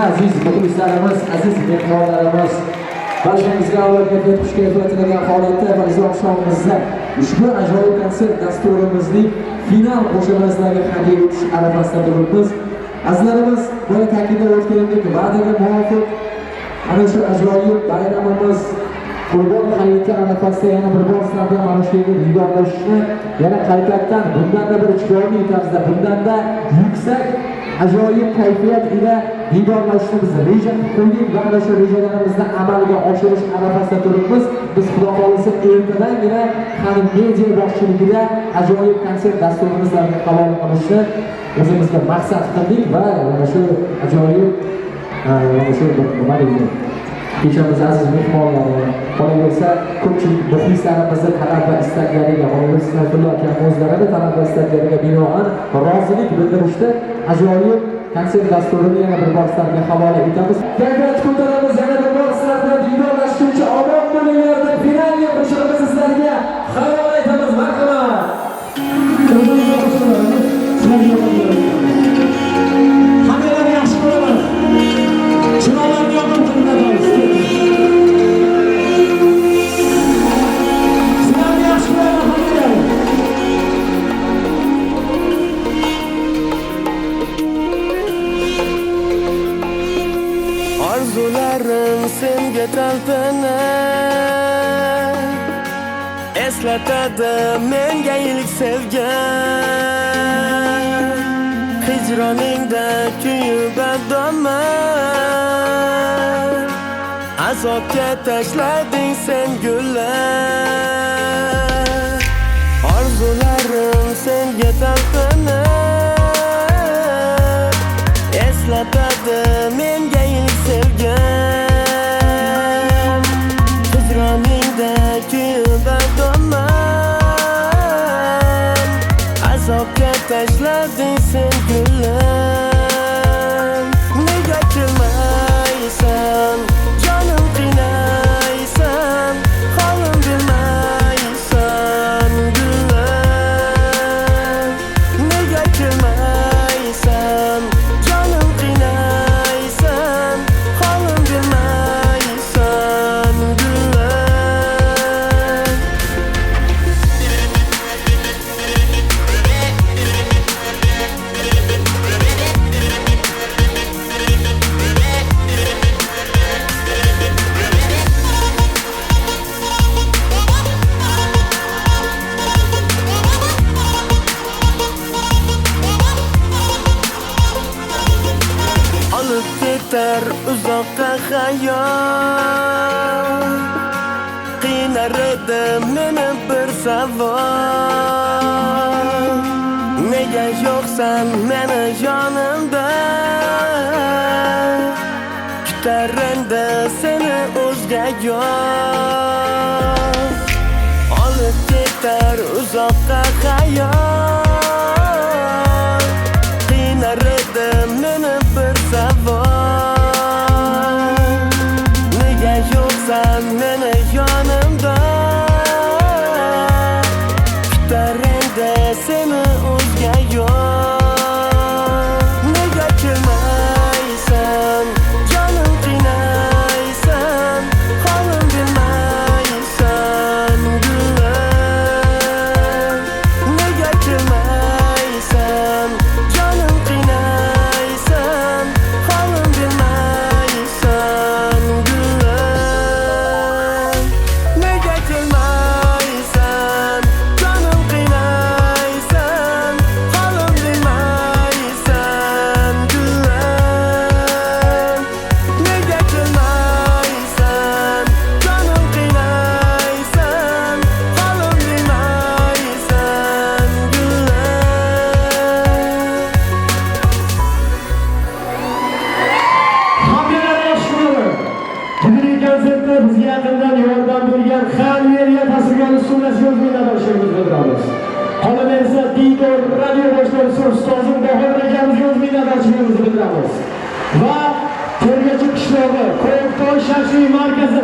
Aziz muxlislarimiz, aziz mehmonlarimiz, barchamizga avvalgi xush kayfiyatlangan holatda va izohshomimizda ushbu ajoyib konsert dasturimizning final qo'shiqlariga hadya etish arafasida turibmiz. Azizlarimiz, buni ta'kidlab o'tganimdek, va'daga muvofiq ana shu ajoyib bayramimiz Qurbon hayiti arafasida yana bir bor sizlarga mana shu yerga diydorlashishni, yana qaytadan bundanda bir chiroyli tarzda, bundanda yuksak ajoyib kayfiyat ila diydorlashishni biz reja qo'ydik va mana shu rejalarimizni amalga oshirish arafasida turibmiz. Biz xudo xolisa ertadangina Xarim Media boshchiligida ajoyib konsert dasturimizlarni qabul qilishni o'zimizga maqsad qildik va mana shu ajoyib mana shu nima deydi kechamiz aziz mehmonlar qolaversa ko'pchilik muxlislarimizni talab va istaklariga Sayfulla aka o'zlarining talab va istaklariga binoan rozilik bildirishdi. Ajoyib konsert dasturini yana bir bor sizlarga havola etamiz. Kayfiyat ko'taramiz, yana bir bor sizlarga diydorlashguncha omon bo'linglar deb finalga qo'shig'imizni sizlarga havola etamiz. Marhamat. Hammalarni yaxshi ko'raman. Chiroylarni yoqib turibmiz. Arzularim senga talpinar, eslatadi menga ilk sevgan. Hijroningda kuyib adoman, azobga tashlading sen gullar. Arzularim senga talpinar, eslatadi menga ilk sevgan. Hijroningda kuyib adoman, azobga tashlading sen gullar. Nega kelmaysan, jonim qiynaysan, holim bilmaysan gullar. Nega kelmaysan, jonim qiynaysan, holim bilmaysan gullar. Olib ketar uzoqqa xayol, qiynar edi meni bir savol. Nega yo'qsan meni yonimda, kutar endi seni o'zga yo'l. Olib ketar uzoqqa xayol, qiynar edi meni bir savol. Nega yo'qsan meni yonimda, kutar endi seni o'zga yo'l. Nega kelmaysan, jonim qiynaysan, holim bilmaysan gullar. Nega kelmaysan, jonim qiynaysan, holim bilmaysan gullar. Nega kelmaysan, jonim qiynaysan, holim bilmaysan gullar. Nega kelmaysan, jonim qiynaysan, holim bilmaysan gullar. Hammalarni yaxshi ko'raman. Bugungi konsertda bizga yaqindan yordam bergan Xarim Media tasvirga usullashiga o'z minnatdorchiligimizni bildiramiz. Qolaversa Diydor radio boshlovchisi ustozim Bahor akamizga o'z minnatdorchiligimizni bildiramiz. Va Tergachi qishlog'i, Qo'ytoy shaxsiy markazi